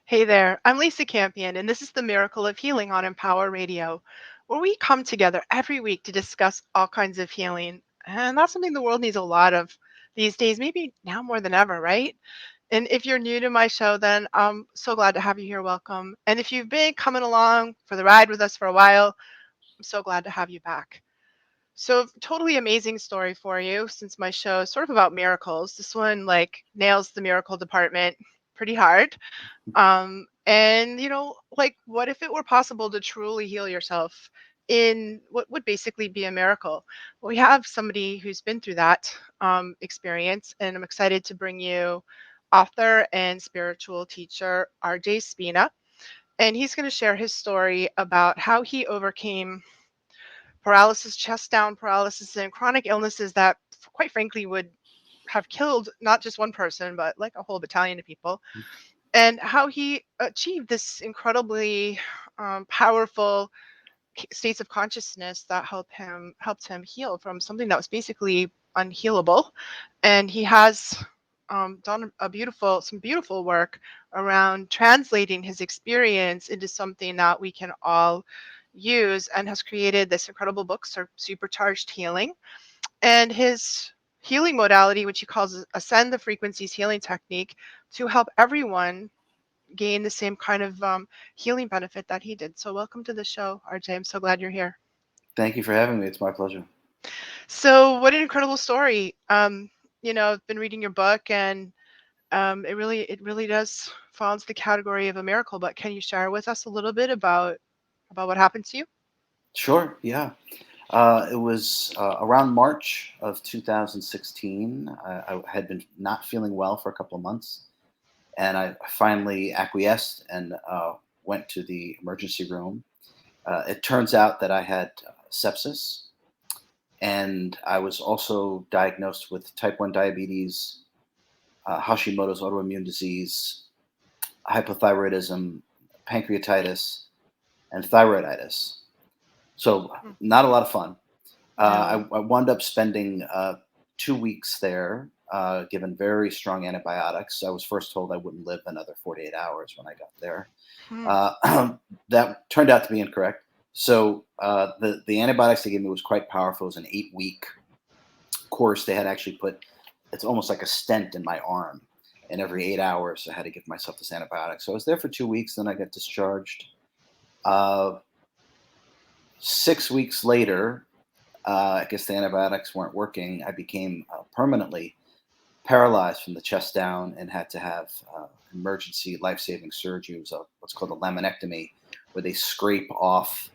Hey there, I'm Lisa Campion, and this is the Miracle of Healing on Empower Radio, where we come together every week to discuss all kinds of healing. And that's something the world needs a lot of these days, maybe now more than ever, right? And if you're new to my show, then I'm so glad to have you here. Welcome. And if you've been coming along for the ride with us for a while, I'm so glad to have you back. So, totally amazing story for you since my show is sort of about miracles. This one, like, nails the miracle department pretty hard. And like, what if it were possible to truly heal yourself in what would basically be a miracle? Well, we have somebody who's been through that experience, and I'm excited to bring you author and spiritual teacher RJ Spina. And he's going to share his story about how he overcame paralysis, chest down paralysis, and chronic illnesses that, quite frankly, would have killed not just one person, but like a whole battalion of people, and how he achieved this incredibly powerful states of consciousness that helped him heal from something that was basically unhealable. And he has done some beautiful work around translating his experience into something that we can all use, and has created this incredible book, Supercharged Healing. And his healing modality, which he calls Ascend the Frequencies Healing Technique, to help everyone gain the same kind of healing benefit that he did. So, welcome to the show, RJ. I'm so glad you're here. Thank you for having me. It's my pleasure. So, what an incredible story. I've been reading your book, and it really does fall into the category of a miracle. But can you share with us a little bit about what happened to you? Sure, yeah. It was around March of 2016. I had been not feeling well for a couple of months, and I finally acquiesced and went to the emergency room. It turns out that I had sepsis, and I was also diagnosed with type 1 diabetes, Hashimoto's autoimmune disease, hypothyroidism, pancreatitis, and thyroiditis. So Hmm. not a lot of fun. No. I wound up spending 2 weeks there, given very strong antibiotics. I was first told I wouldn't live another 48 hours when I got there. Hmm. That turned out to be incorrect. So the antibiotics they gave me was quite powerful. It was an 8 week course. They had actually put it's almost like a stent in my arm, and every 8 hours I had to give myself this antibiotic. So I was there for 2 weeks. Then I got discharged. Uh, 6 weeks later, I guess the antibiotics weren't working. I became permanently paralyzed from the chest down and had to have emergency life-saving surgery. It was what's called a laminectomy, where they scrape off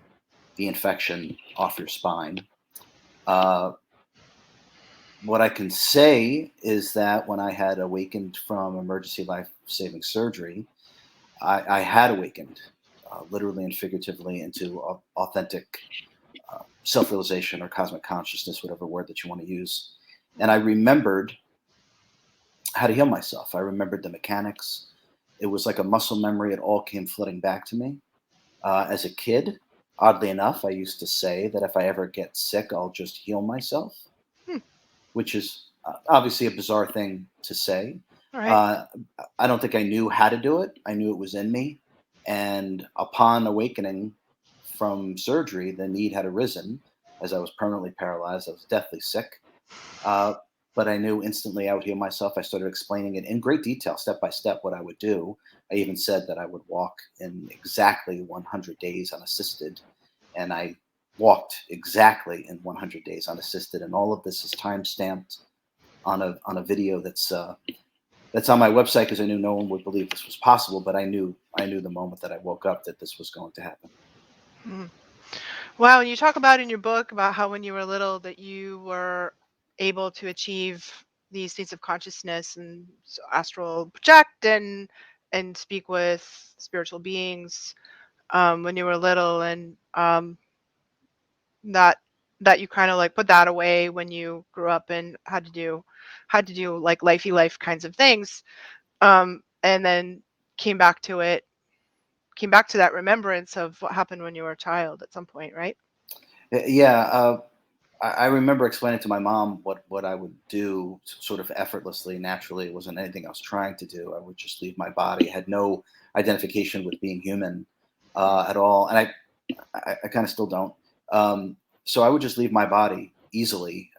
the infection off your spine. Uh, what I can say is that when I had awakened from emergency life-saving surgery, I had awakened, literally and figuratively, into authentic self-realization or cosmic consciousness, whatever word that you want to use. And I remembered how to heal myself. I remembered the mechanics. It was like a muscle memory. It all came flooding back to me. As a kid, oddly enough, I used to say that if I ever get sick, I'll just heal myself, Hmm. which is obviously a bizarre thing to say. All right. Uh, I don't think I knew how to do it. I knew it was in me. And upon awakening from surgery, the need had arisen as I was permanently paralyzed. I was deathly sick. Uh, but I knew instantly I would heal myself. I started explaining it in great detail, step by step, what I would do. I even said that I would walk in exactly 100 days unassisted. And I walked exactly in 100 days unassisted. And all of this is time stamped on a video that's on my website because I knew no one would believe this was possible. But I knew the moment that I woke up that this was going to happen. Hmm. Wow, and you talk about in your book about how when you were little that you were able to achieve these states of consciousness and astral project and speak with spiritual beings when you were little, and that that you kind of like put that away when you grew up and had to do like lifey life kinds of things, and then came back to it, came back to that remembrance of what happened when you were a child at some point, right? Yeah. I remember explaining to my mom what I would do sort of effortlessly, naturally. It wasn't anything I was trying to do. I would just leave my body. I had no identification with being human Mm. at all, and I kind of still don't. So I would just leave my body easily,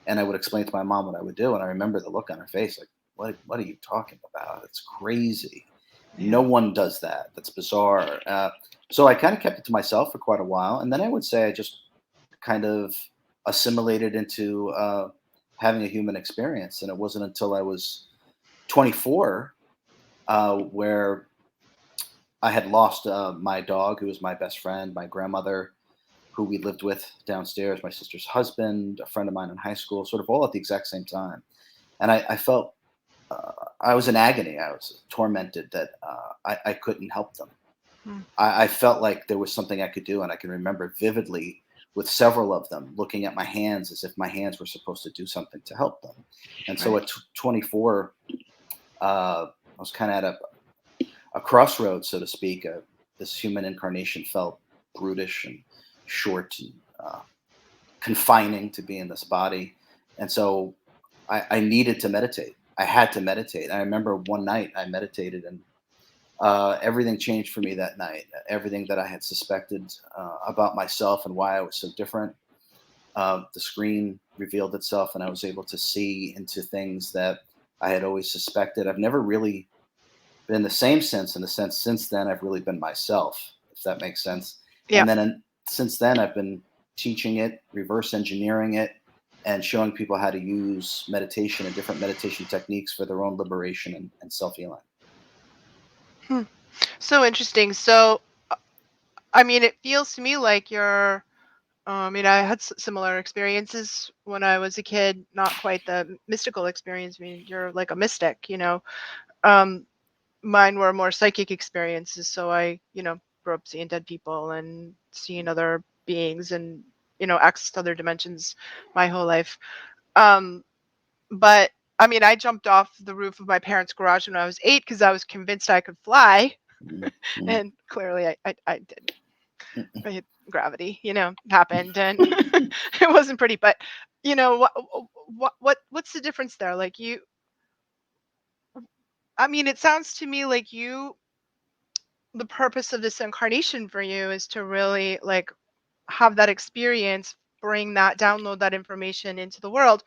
and I would explain to my mom what I would do. And I remember the look on her face, like, what are you talking about? It's crazy. No Yeah. one does that. That's bizarre." So I kind of kept it to myself for quite a while, and then I would say I just kind of assimilated into having a human experience. And it wasn't until I was 24 where I had lost my dog, who was my best friend, my grandmother, who we lived with downstairs, my sister's husband, a friend of mine in high school, sort of all at the exact same time. And I felt I was in agony. I was tormented that I couldn't help them. Mm. I felt like there was something I could do, and I can remember vividly with several of them looking at my hands as if my hands were supposed to do something to help them. And so Right. at 24, I was kind of at a crossroads, so to speak. This human incarnation felt brutish and short and confining to be in this body. And so I needed to meditate. I had to meditate. I remember one night I meditated, and everything changed for me that night. Everything that I had suspected about myself and why I was so different, the screen revealed itself, and I was able to see into things that I had always suspected. I've never really been the same since. In the sense, since then, I've really been myself, if that makes sense. Yeah. And then since then, I've been teaching it, reverse engineering it, and showing people how to use meditation and different meditation techniques for their own liberation and self healing. Hmm. So interesting. So, I mean, it feels to me like you're. I mean, I had similar experiences when I was a kid. Not quite the mystical experience. I mean, you're like a mystic, you know. Um, Mine were more psychic experiences. So I grew up seeing dead people and seeing other beings and access to other dimensions my whole life. Um, but I mean, I jumped off the roof of my parents' garage when I was 8 because I was convinced I could fly, Mhm. and clearly I didn't. I hit gravity, happened, and it wasn't pretty. But what's the difference there? Like I mean, it sounds to me like the purpose of this incarnation for you is to really like have that experience, bring that, download that information into the world,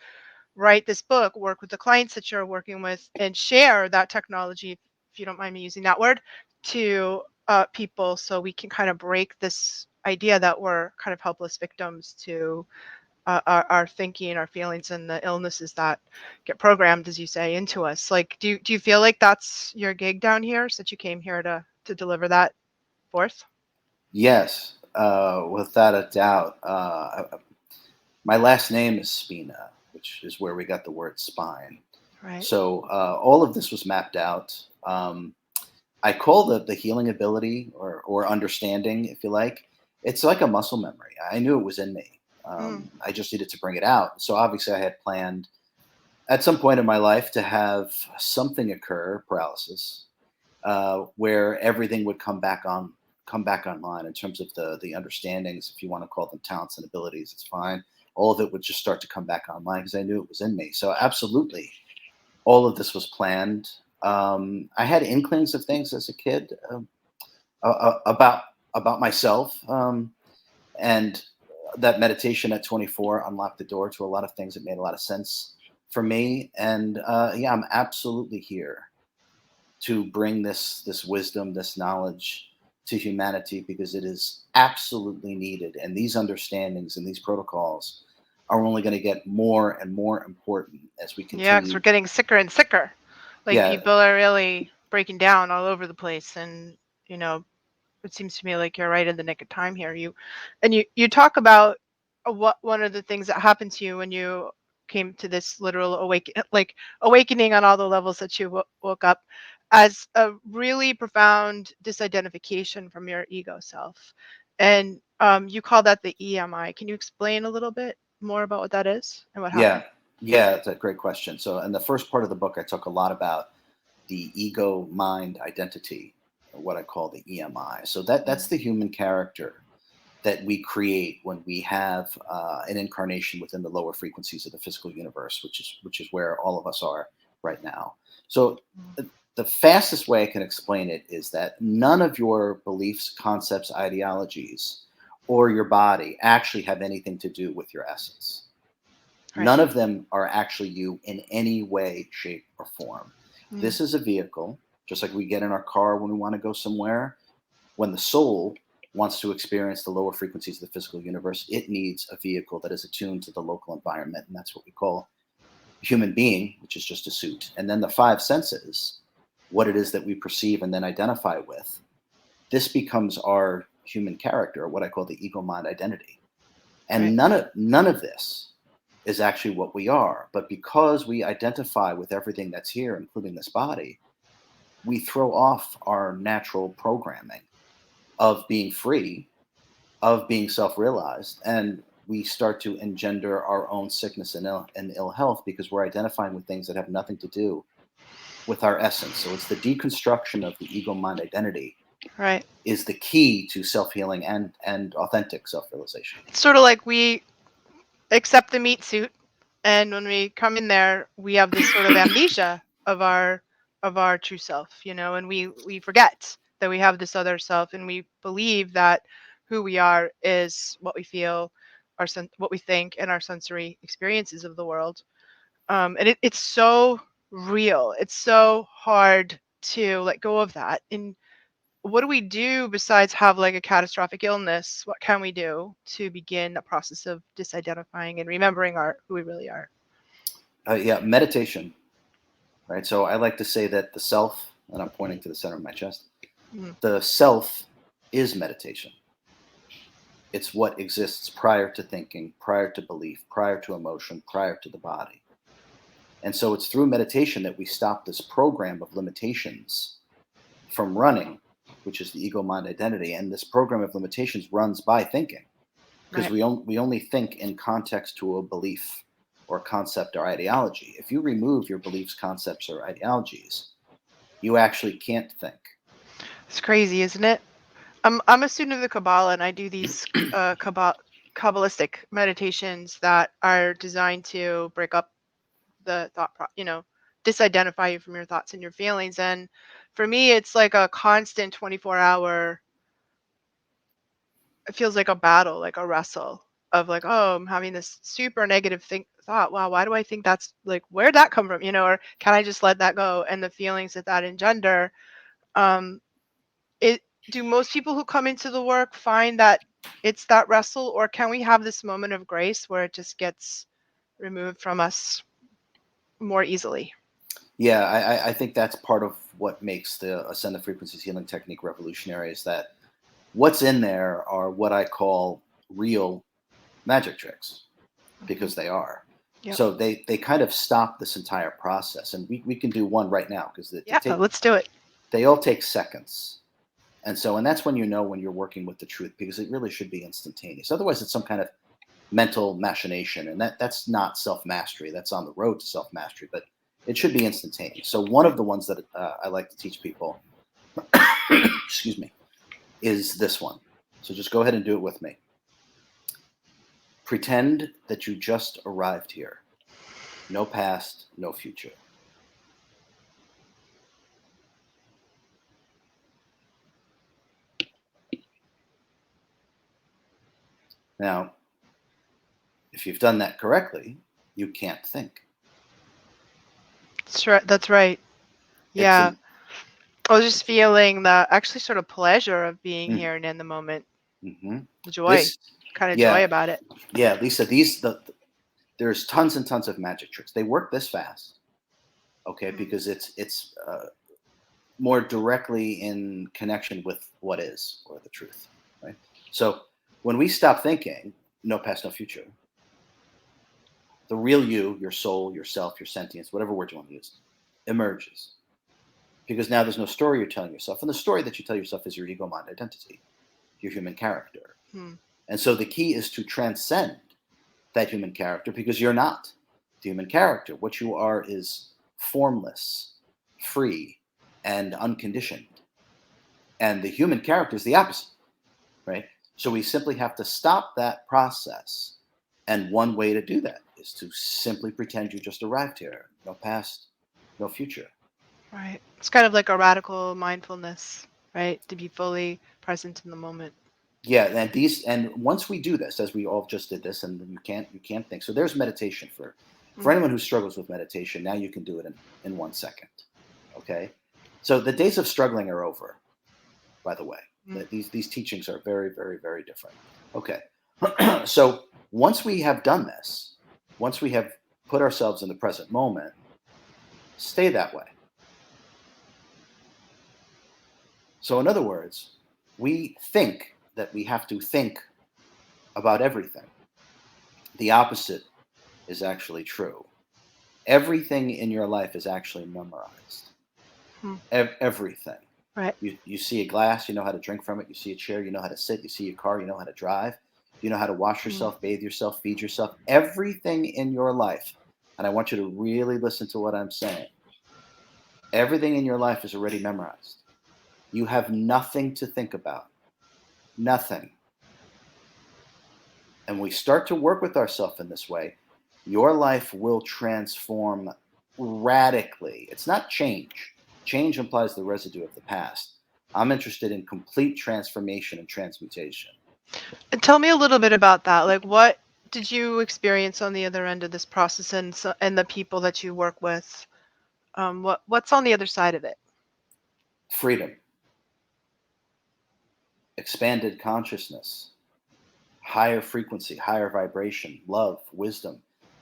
write this book, work with the clients that you're working with, and share that technology, if you don't mind me using that word, to people, so we can kind of break this idea that we're kind of helpless victims to our thinking, our feelings, and the illnesses that get programmed, as you say, into us. Like, do you feel like that's your gig down here, since you came here to deliver that forth? Yes, without a doubt. My last name is Spina, which is where we got the word spine. Right. So all of this was mapped out. I call the healing ability or understanding, if you like. It's like a muscle memory. I knew it was in me. Mm. I just needed to bring it out. So obviously, I had planned at some point in my life to have something occur, paralysis, where everything would come back online in terms of the understandings, if you want to call them talents and abilities, it's fine. All of it would just start to come back online because I knew it was in me. So absolutely, all of this was planned. I had inklings of things as a kid about myself, and that meditation at 24 unlocked the door to a lot of things that made a lot of sense for me. And yeah, I'm absolutely here to bring this wisdom, this knowledge to humanity because it is absolutely needed. And these understandings and these protocols are only going to get more and more important as we Yeah, because we're continue. getting sicker and sicker. Like, Yeah, people are really breaking down all over the place, and you know, it seems to me like you're right in the nick of time here. You talk about what one of the things that happened to you when you came to this literal awakening on all the levels that you woke up, as a really profound disidentification from your ego self, and you call that the EMI. Can you explain a little bit more about what that is and what yeah, happened? yeah. That's a great question. So, in the first part of the book, I talk a lot about the ego, mind, identity, or what I call the EMI. So that's Mm. the human character. that we create when we have an incarnation within the lower frequencies of the physical universe, which is where all of us are right now. So the fastest way I can explain it is that none of your beliefs, concepts, ideologies, or your body actually have anything to do with your essence. Right. None of them are actually you in any way, shape, or form. Mm. This is a vehicle, just like we get in our car when we want to go somewhere. When the soul wants to experience the lower frequencies of the physical universe, it needs a vehicle that is attuned to the local environment. And that's what we call a human being, which is just a suit. And then the five senses, what it is that we perceive and then identify with, this becomes our human character, or what I call the ego mind identity. And Right. none of this is actually what we are. But because we identify with everything that's here, including this body, we throw off our natural programming of being free, of being self-realized, and we start to engender our own sickness and ill health because we're identifying with things that have nothing to do with our essence. So it's the deconstruction of the ego mind identity Right. is the key to self-healing and authentic self-realization. It's sort of like we accept the meat suit, and when we come in there, we have this sort of amnesia of our true self, and we forget that we have this other self, and we believe that who we are is what we feel, what we think, and our sensory experiences of the world. And it's so real. It's so hard to let go of that. And what do we do besides have like a catastrophic illness? What can we do to begin a process of disidentifying and remembering who we really are? Yeah, meditation, right? So I like to say that the self, and I'm pointing to the center of my chest, Mm. the self is meditation. It's what exists prior to thinking, prior to belief, prior to emotion, prior to the body. And so it's through meditation that we stop this program of limitations from running, which is the ego mind identity. And this program of limitations runs by thinking because Right. we only think in context to a belief or concept or ideology. If you remove your beliefs, concepts, or ideologies, you actually can't think. It's crazy, isn't it? I'm a student of the Kabbalah, and I do these Kabbalistic meditations that are designed to break up the disidentify you from your thoughts and your feelings. And for me, it's like a constant 24-hour. It feels like a battle, like a wrestle of like, oh, I'm having this super negative thought. Wow, why do I think that's like, where'd that come from? Or can I just let that go? And the feelings that engender. Um, it do most people who come into the work find that it's that wrestle, or can we have this moment of grace where it just gets removed from us more easily? Yeah, I think that's part of what makes the ascended frequencies healing technique revolutionary is that what's in there are what I call real magic tricks Mhm. because they are. Yep. So they kind of stop this entire process, and we can do one right now because Yeah, let's do it. they all take seconds, and that's when you know when you're working with the truth because it really should be instantaneous. Otherwise, it's some kind of mental machination, and that's not self mastery. That's on the road to self mastery, but it should be instantaneous. So one of the ones that I like to teach people, excuse me, is this one. So just go ahead and do it with me. Pretend that you just arrived here. No past, no future. Now, if you've done that correctly, you can't think. That's right. That's right. It's Yeah. an I was just it's feeling the actually sort of pleasure of being mm, here and in the moment. mm-hmm. The joy, This kind of yeah joy about it. yeah Lisa, there's tons and tons of magic tricks. They work this fast, okay, Mm. because it's more directly in connection with what is or the truth, right? So when we stop thinking, no past, no future, the real you, your soul, yourself, your sentience, whatever word you want to use, emerges. Because now there's no story you're telling yourself. And the story that you tell yourself is your ego mind identity, your human character. Mm. And so the key is to transcend that human character because you're not the human character. What you are is formless, free, and unconditioned. And the human character is the opposite, right? So we simply have to stop that process. And one way to do that is to simply pretend you just arrived here. No past, no future. Right. It's kind of like a radical mindfulness, right? To be fully present in the moment. Yeah, and once we do this, as we all just did this, and you can't think. So there's meditation for Mm, anyone who struggles with meditation. Now you can do it in 1 second. Okay, so the days of struggling are over. By the way, mm. these teachings are very, very, very different. Okay, so once we have done this, once we have put ourselves in the present moment, stay that way. So in other words, we think that we have to think about everything. The opposite is actually true. Everything in your life is actually memorized. Mm. Everything. Right. You see a glass, you know how to drink from it. You see a chair, you know how to sit. You see a car, you know how to drive. You know how to wash Mm. yourself, bathe yourself, feed yourself. Everything in your life, and I want you to really listen to what I'm saying. Everything in your life is already memorized. You have nothing to think about. Nothing. And we start to work with ourselves in this way, your life will transform radically. It's not change. Change implies the residue of the past. I'm interested in complete transformation and transmutation. And tell me a little bit about that. Like, what did you experience on the other end of this process, and and the people that you work with? What's on the other side of it? Freedom, expanded consciousness, higher frequency, higher vibration, love, wisdom,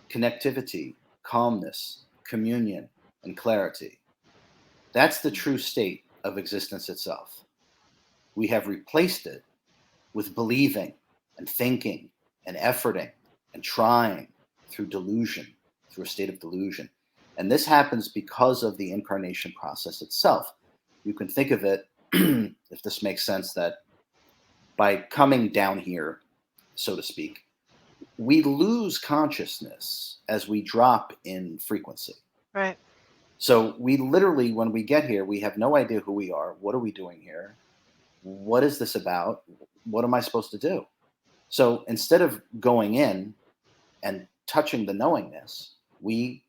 connectivity, calmness, communion, and clarity. That's the true state of existence itself. We have replaced it with believing and thinking and efforting and trying through delusion, through a state of delusion. And this happens because of the incarnation process itself. You can think of it, if this makes sense, that by coming down here, so to speak, we lose consciousness as we drop in frequency. Right. So we literally, when we get here, we have no idea who we are. What are we doing here? What is this about? What am I supposed to do? So instead of going in and touching the knowingness, we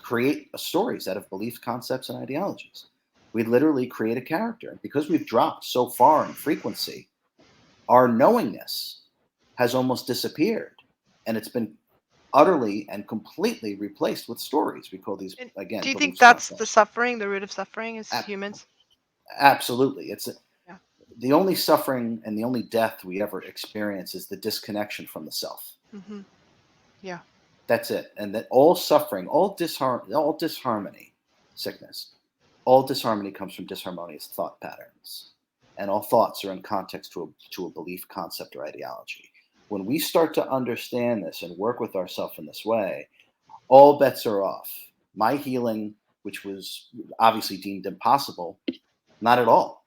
create stories out of beliefs, concepts, and ideologies. We literally create a character. And because we've dropped so far in frequency, our knowingness has almost disappeared. And it's been utterly and completely replaced with stories. We call these, And again, do you think beliefs, that's the concepts. suffering, the root of suffering is Ab- humans? Absolutely. Yeah. The only suffering and the only death we ever experience is the disconnection from the self. Hmm. Yeah. That's it. And that all suffering, all disharmony, sickness, all disharmony comes from disharmonious thought patterns. And all thoughts are in context to a belief, concept, or ideology. When we start to understand this and work with ourselves in this way, all bets are off. My healing, which was obviously deemed impossible, not at all.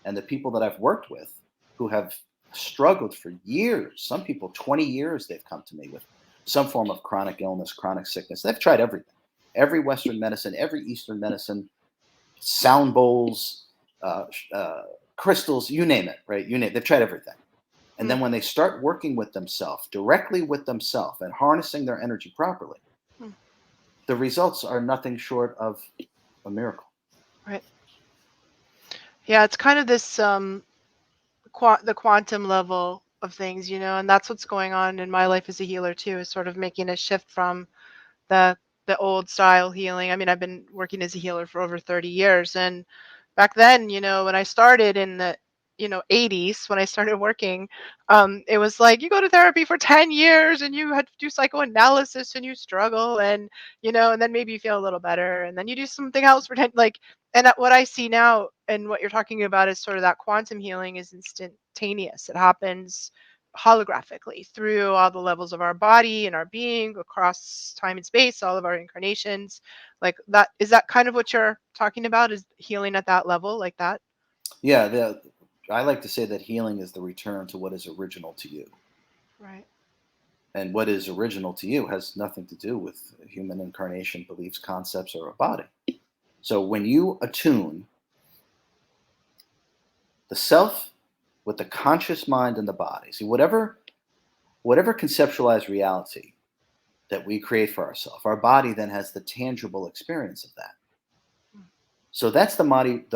And the people that I've worked with who have struggled for years, some people 20 years, they've come to me with some form of chronic illness, chronic sickness. They've tried everything, every Western medicine, every Eastern medicine, sound bowls, uh, uh, crystals, you name it, right? You name it. They've tried everything. And Mm. then when they start working with themselves, directly with themselves, and harnessing their energy properly, Mm. the results are nothing short of a miracle. Right. Yeah, it's kind of this the quantum level of things, and that's what's going on in my life as a healer too, is sort of making a shift from the the old style healing. I mean, I've been working as a healer for over 30 years, and back then, when I started in the 80s, when I started working, it was like you go to therapy for 10 years and you had to do psychoanalysis and you struggle, and and then maybe you feel a little better and then you do something else for 10, like. And what I see now and what you're talking about is sort of that quantum healing is instantaneous. It happens holographically through all the levels of our body and our being across time and space, all of our incarnations. Like that, is that kind of what you're talking about, is healing at that level like that? Yeah, I like to say that healing is the return to what is original to you. Right. And what is original to you has nothing to do with human incarnation, beliefs, concepts, or a body. So when you attune the self with the conscious mind and the body. See, whatever conceptualized reality that we create for ourselves, our body then has the tangible experience of that. So that's the mind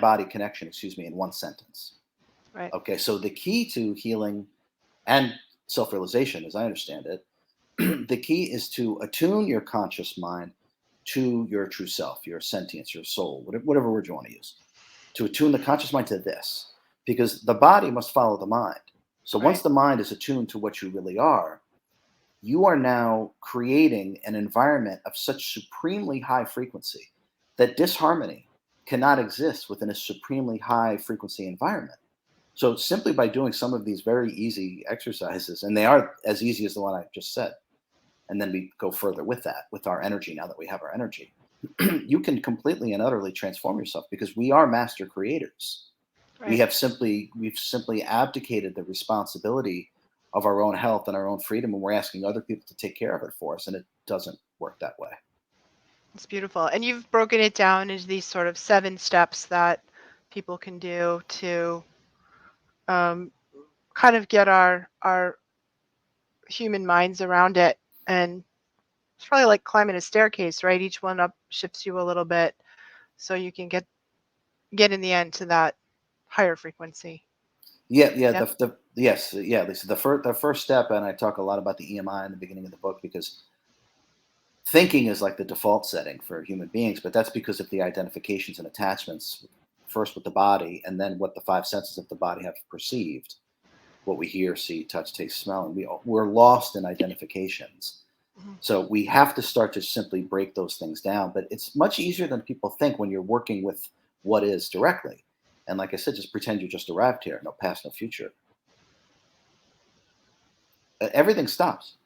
body connection, excuse me, in one sentence. Right. Okay, so the key to healing and self realization, as I understand it, the key is to attune your conscious mind to your true self, your sentience, your soul, whatever word you want to use, to attune the conscious mind to this, because the body must follow the mind. So once Right. the mind is attuned to what you really are, you are now creating an environment of such supremely high frequency that disharmony cannot exist within a supremely high frequency environment. So simply by doing some of these very easy exercises, and they are as easy as the one I just said, and then we go further with that, with our energy, now that we have our energy, you can completely and utterly transform yourself, because we are master creators. Right. We've simply abdicated the responsibility of our own health and our own freedom, and we're asking other people to take care of it for us, and it doesn't work that way. It's beautiful. And you've broken it down into these sort of 7 steps that people can do to um, kind of get our human minds around it. And it's probably like climbing a staircase, right? Each one up shifts you a little bit so you can get in the end to that higher frequency. Yeah, yeah, Yeah. yes, yeah, Lisa. The first step, and I talk a lot about the EMI in the beginning of the book, because thinking is like the default setting for human beings, but that's because of the identifications and attachments, first with the body, and then what the five senses of the body have perceived, what we hear, see, touch, taste, smell, and we're lost in identifications. Mhm. So we have to start to simply break those things down. But it's much easier than people think when you're working with what is directly. And like I said, just pretend you just arrived here, no past, no future. Everything stops.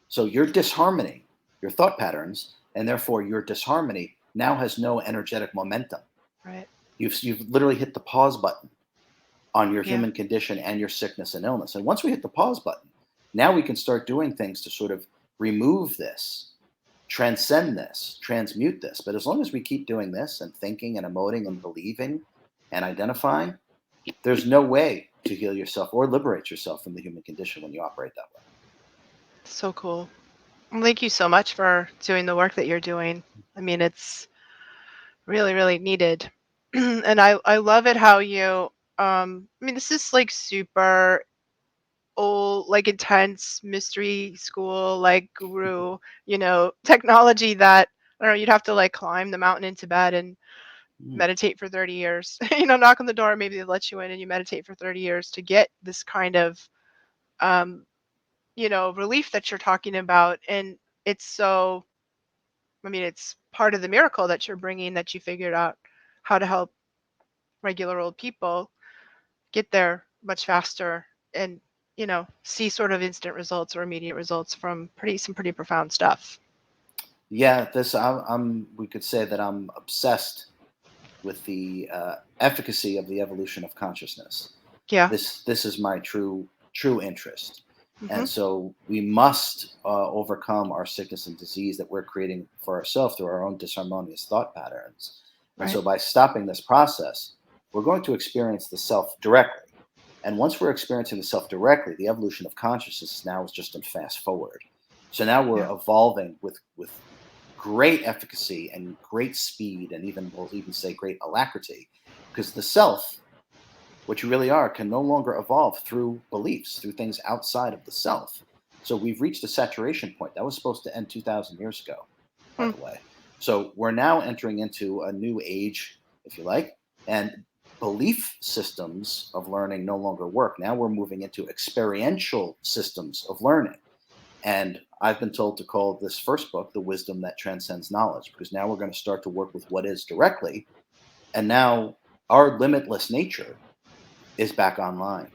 So your disharmony, your thought patterns, and therefore your disharmony now has no energetic momentum. Right. You've literally hit the pause button on your Yeah. human condition and your sickness and illness. And once we hit the pause button, now we can start doing things to sort of remove this, transcend this, transmute this. But as long as we keep doing this and thinking and emoting and believing and identifying, there's no way to heal yourself or liberate yourself from the human condition when you operate that way. So cool. Well, thank you so much for doing the work that you're doing. I mean, it's really, really needed. And I love it how you I mean, this is like super old, like intense mystery school, like guru, technology that I don't know, you'd have to like climb the mountain in Tibet and Mm. meditate for 30 years. Knock on the door, maybe they let you in and you meditate for 30 years to get this kind of um, relief that you're talking about. And it's so, I mean, it's part of the miracle that you're bringing, that you figured out how to help regular old people get there much faster and, see sort of instant results or immediate results from some pretty profound stuff. Yeah, we could say that I'm obsessed with the efficacy of the evolution of consciousness. Yeah. This is my true interest, Hmm. and so we must overcome our sickness and disease that we're creating for ourselves through our own disharmonious thought patterns. And Right. so by stopping this process, we're going to experience the self directly. And once we're experiencing the self directly, the evolution of consciousness now is just in fast forward. So now we're Yeah. evolving with great efficacy and great speed, and even we'll even say great alacrity, because the self, what you really are, can no longer evolve through beliefs, through things outside of the self. So we've reached a saturation point that was supposed to end 2,000 years ago, by Hmm. the way. So we're now entering into a new age, if you like, and belief systems of learning no longer work. Now we're moving into experiential systems of learning. And I've been told to call this first book The Wisdom That Transcends Knowledge, because now we're going to start to work with what is directly. And now our limitless nature is back online.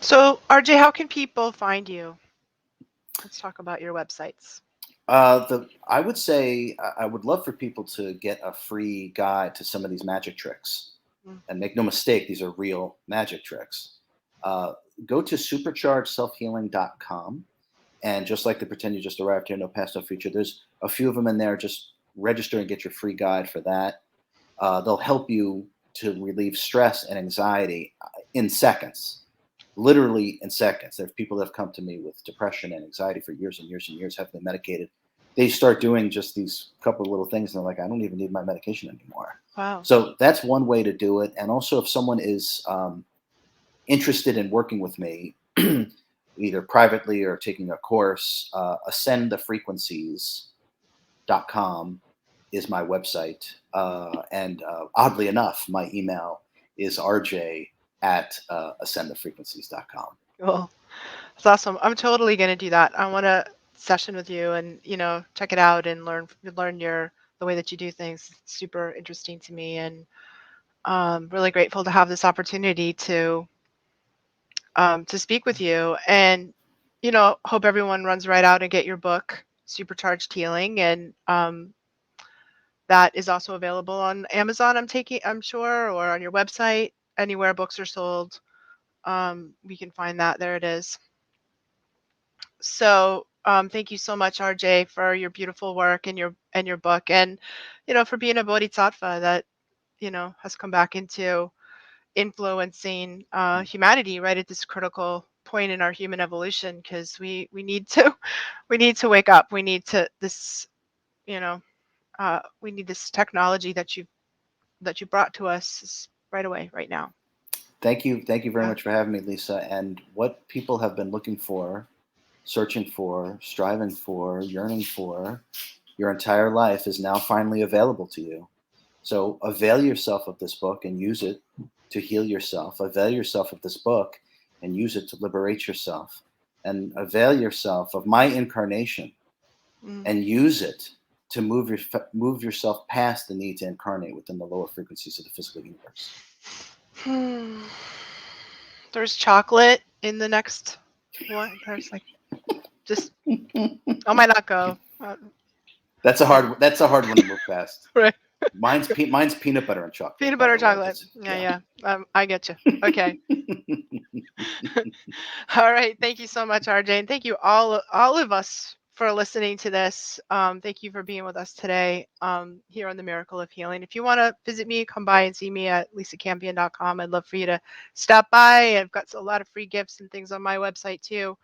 So, RJ, how can people find you? Let's talk about your websites. I would say I would love for people to get a free guide to some of these magic tricks. Mm. And make no mistake, these are real magic tricks. Uh, Go to superchargedselfhealing.com. And just like the pretend you just arrived here, no past, no future, there's a few of them in there. Just register and get your free guide for that. They'll help you to relieve stress and anxiety in seconds, literally in seconds. There are people that have come to me with depression and anxiety for years and years and years, have been medicated. They start doing just these couple of little things, and they're like, I don't even need my medication anymore. Wow. So that's one way to do it. And also, if someone is interested in working with me, either privately or taking a course, ascendthefrequencies.com is my website. And oddly enough, my email is rj at ascendthefrequencies.com. Cool. That's awesome. I'm totally going to do that. I want to session with you and, check it out and learn the way that you do things. It's super interesting to me, and really grateful to have this opportunity to speak with you. And, hope everyone runs right out and get your book, Supercharged Healing. And that is also available on Amazon, I'm sure, or on your website, anywhere books are sold. We can find that. There it is. So thank you so much, RJ, for your beautiful work and your book, and for being a bodhisattva that has come back into influencing humanity right at this critical point in our human evolution, because we need to we need to wake up. We need to this you know we need this technology that you brought to us right away, right now. Thank you. Thank you very Yeah. much for having me, Lisa. And what people have been looking for, searching for, striving for, yearning for your entire life is now finally available to you. So avail yourself of this book and use it to heal yourself. Avail yourself of this book and use it to liberate yourself. And avail yourself of my incarnation Mm. and use it to move yourself past the need to incarnate within the lower frequencies of the physical universe. Hmm. There's chocolate in the next one. There's like just I might not go. Like That's a hard one to move past. right. Mine's peanut butter and chocolate, Peanut by butter the way. chocolate. That's Yeah, yeah. yeah. I get you. Okay. All right. Thank you so much, RJ, and thank you all of us for listening to this. Thank you for being with us today here on the Miracle of Healing. If you want to visit me, come by and see me at lisacampion.com. I'd love for you to stop by. I've got a lot of free gifts and things on my website too.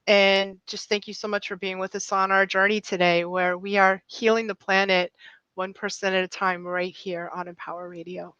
And just thank you so much for being with us on our journey today, where we are healing the planet 1% at a time right here on Empower Radio.